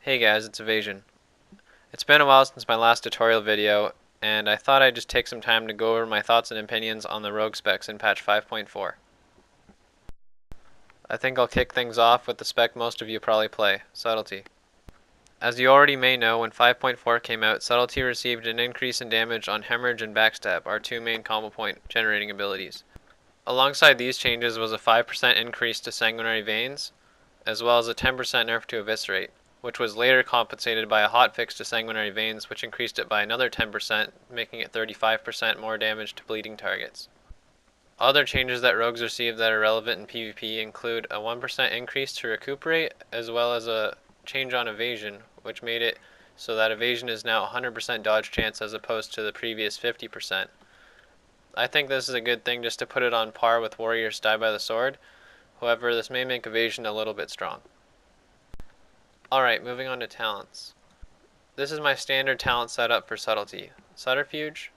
Hey guys, it's Evasion. It's been a while since my last tutorial video, and I thought I'd just take some time to go over my thoughts and opinions on the rogue specs in patch 5.4. I think I'll kick things off with the spec most of you probably play, Subtlety. As you already may know, when 5.4 came out, Subtlety received an increase in damage on Hemorrhage and Backstab, our two main combo point generating abilities. Alongside these changes was a 5% increase to Sanguinary Veins, as well as a 10% nerf to Eviscerate, which was later compensated by a hotfix to Sanguinary Veins, which increased it by another 10%, making it 35% more damage to bleeding targets. Other changes that rogues received that are relevant in PvP include a 1% increase to Recuperate, as well as a change on Evasion, which made it so that Evasion is now 100% dodge chance as opposed to the previous 50%. I think this is a good thing just to put it on par with Warriors Die by the Sword. However, this may make Evasion a little bit strong. Alright, moving on to talents. This is my standard talent setup for Subtlety. Subterfuge,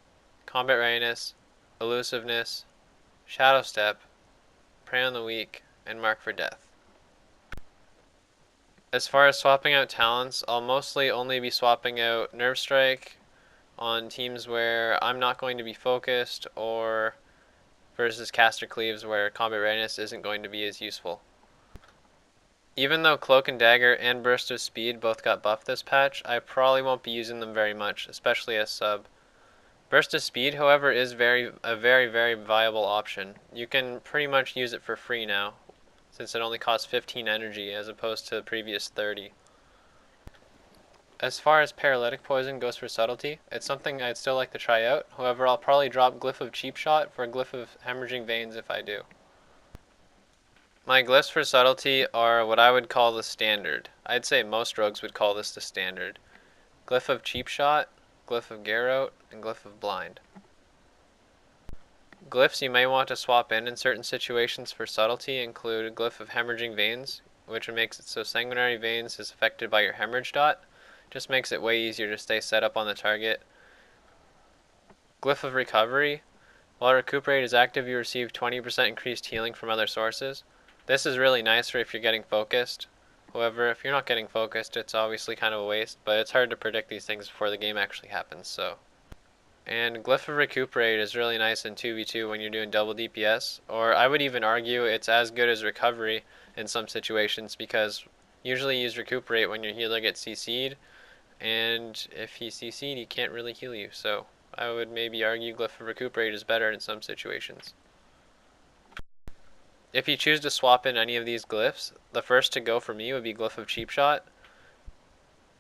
Combat Readiness, Elusiveness, Shadow Step, Prey on the Weak, and Mark for Death. As far as swapping out talents, I'll mostly only be swapping out Nerve Strike on teams where I'm not going to be focused, or versus Caster Cleaves where Combat Readiness isn't going to be as useful. Even though Cloak and Dagger and Burst of Speed both got buffed this patch, I probably won't be using them very much, especially as sub. Burst of Speed, however, is a very viable option. You can pretty much use it for free now, since it only costs 15 energy as opposed to the previous 30. As far as Paralytic Poison goes for Subtlety, it's something I'd still like to try out. However, I'll probably drop Glyph of Cheap Shot for Glyph of Hemorrhaging Veins if I do. My glyphs for Subtlety are what I would call the standard. I'd say most rogues would call this the standard. Glyph of Cheap Shot, Glyph of Garrote, and Glyph of Blind. Glyphs you may want to swap in certain situations for Subtlety include Glyph of Hemorrhaging Veins, which makes it so Sanguinary Veins is affected by your Hemorrhage dot. Just makes it way easier to stay set up on the target. Glyph of Recovery. While Recuperate is active, you receive 20% increased healing from other sources. This is really nice for if you're getting focused. However, if you're not getting focused, it's obviously kind of a waste, but it's hard to predict these things before the game actually happens, so. And Glyph of Recuperate is really nice in 2v2 when you're doing double DPS, or I would even argue it's as good as Recovery in some situations, because usually you use Recuperate when your healer gets CC'd, and if he's CC'd, he can't really heal you, so I would maybe argue Glyph of Recuperate is better in some situations. If you choose to swap in any of these glyphs, the first to go for me would be Glyph of Cheap Shot.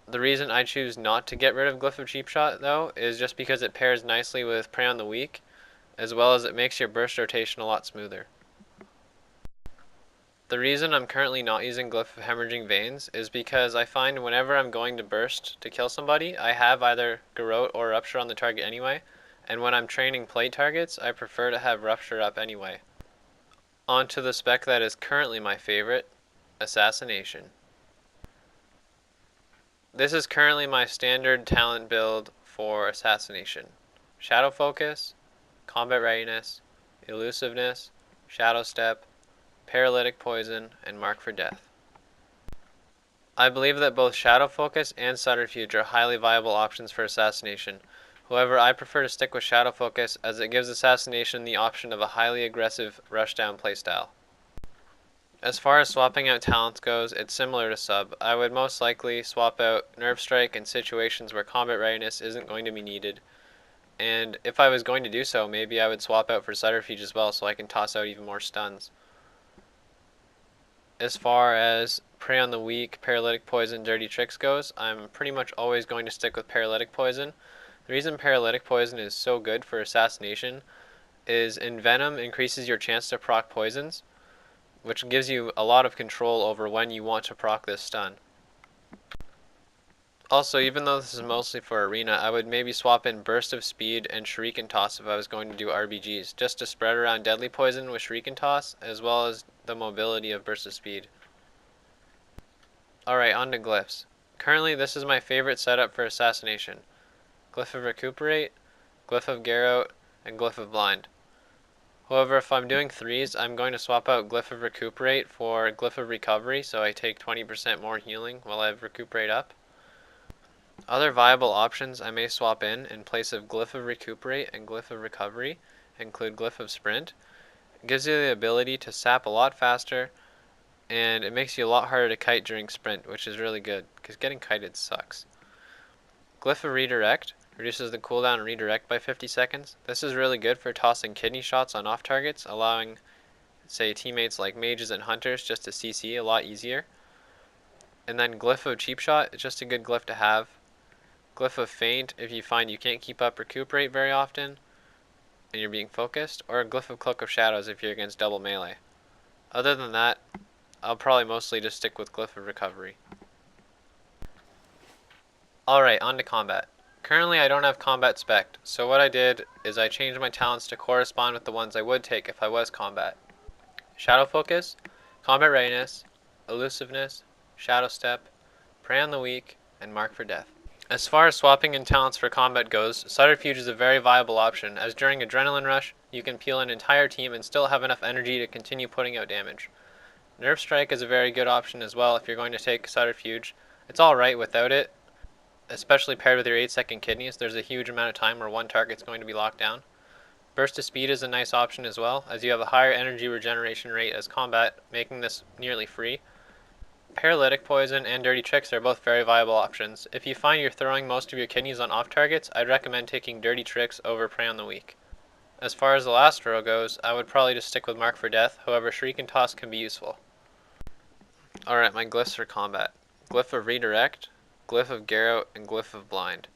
The reason I choose not to get rid of Glyph of Cheap Shot, though, is just because it pairs nicely with Prey on the Weak, as well as it makes your burst rotation a lot smoother. The reason I'm currently not using Glyph of Hemorrhaging Veins is because I find whenever I'm going to burst to kill somebody, I have either Garrote or Rupture on the target anyway, and when I'm training plate targets, I prefer to have Rupture up anyway. On to the spec that is currently my favorite, Assassination. This is currently my standard talent build for Assassination. Shadow Focus, Combat Readiness, Elusiveness, Shadow Step, Paralytic Poison, and Mark for Death. I believe that both Shadow Focus and Subterfuge are highly viable options for Assassination. However, I prefer to stick with Shadow Focus as it gives Assassination the option of a highly aggressive rushdown playstyle. As far as swapping out talents goes, it's similar to Sub. I would most likely swap out Nerve Strike in situations where Combat Readiness isn't going to be needed. And if I was going to do so, maybe I would swap out for Subterfuge as well so I can toss out even more stuns. As far as Prey on the Weak, Paralytic Poison, Dirty Tricks goes, I'm pretty much always going to stick with Paralytic Poison. The reason Paralytic Poison is so good for Assassination is Envenom increases your chance to proc poisons, which gives you a lot of control over when you want to proc this stun. Also, even though this is mostly for Arena, I would maybe swap in Burst of Speed and Shuriken Toss if I was going to do RBGs, just to spread around Deadly Poison with Shuriken Toss, as well as the mobility of Burst of Speed. Alright, on to Glyphs. Currently, this is my favorite setup for Assassination. Glyph of Recuperate, Glyph of Garrote, and Glyph of Blind. However, if I'm doing threes, I'm going to swap out Glyph of Recuperate for Glyph of Recovery, so I take 20% more healing while I have Recuperate up. Other viable options I may swap in place of Glyph of Recuperate and Glyph of Recovery include Glyph of Sprint. It gives you the ability to sap a lot faster, and it makes you a lot harder to kite during sprint, which is really good, because getting kited sucks. Glyph of Redirect reduces the cooldown and redirect by 50 seconds. This is really good for tossing kidney shots on off targets, allowing, say, teammates like mages and hunters just to CC a lot easier. And then Glyph of Cheap Shot is just a good glyph to have. Glyph of Feint if you find you can't keep up Recuperate very often and you're being focused, or a Glyph of Cloak of Shadows if you're against double melee. Other than that, I'll probably mostly just stick with Glyph of Recovery. Alright, on to combat. Currently I don't have combat spec, so what I did is I changed my talents to correspond with the ones I would take if I was combat. Shadow Focus, Combat Readiness, Elusiveness, Shadow Step, Prey on the Weak, and Mark for Death. As far as swapping in talents for combat goes, Subterfuge is a very viable option, as during Adrenaline Rush, you can peel an entire team and still have enough energy to continue putting out damage. Nerve Strike is a very good option as well if you're going to take Subterfuge. It's alright without it, especially paired with your 8-second kidneys. There's a huge amount of time where one target's going to be locked down. Burst of Speed is a nice option as well, as you have a higher energy regeneration rate as combat, making this nearly free. Paralytic Poison and Dirty Tricks are both very viable options. If you find you're throwing most of your kidneys on off targets, I'd recommend taking Dirty Tricks over Prey on the Weak. As far as the last row goes, I would probably just stick with Mark for Death, however Shriek and Toss can be useful. Alright, my glyphs for combat. Glyph of Redirect, Glyph of Garrote, and Glyph of Blind.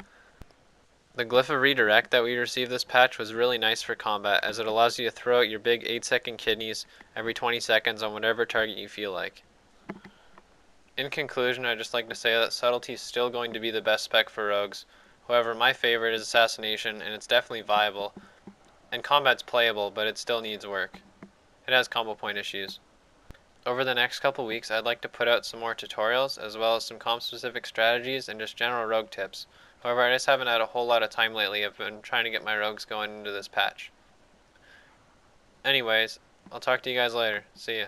The Glyph of Redirect that we received this patch was really nice for combat, as it allows you to throw out your big 8-second kidneys every 20 seconds on whatever target you feel like. In conclusion, I'd just like to say that Subtlety is still going to be the best spec for rogues. However, my favorite is Assassination, and it's definitely viable. And combat's playable, but it still needs work. It has combo point issues. Over the next couple weeks, I'd like to put out some more tutorials, as well as some comp-specific strategies and just general rogue tips. However, I just haven't had a whole lot of time lately. I've been trying to get my rogues going into this patch. Anyways, I'll talk to you guys later. See ya.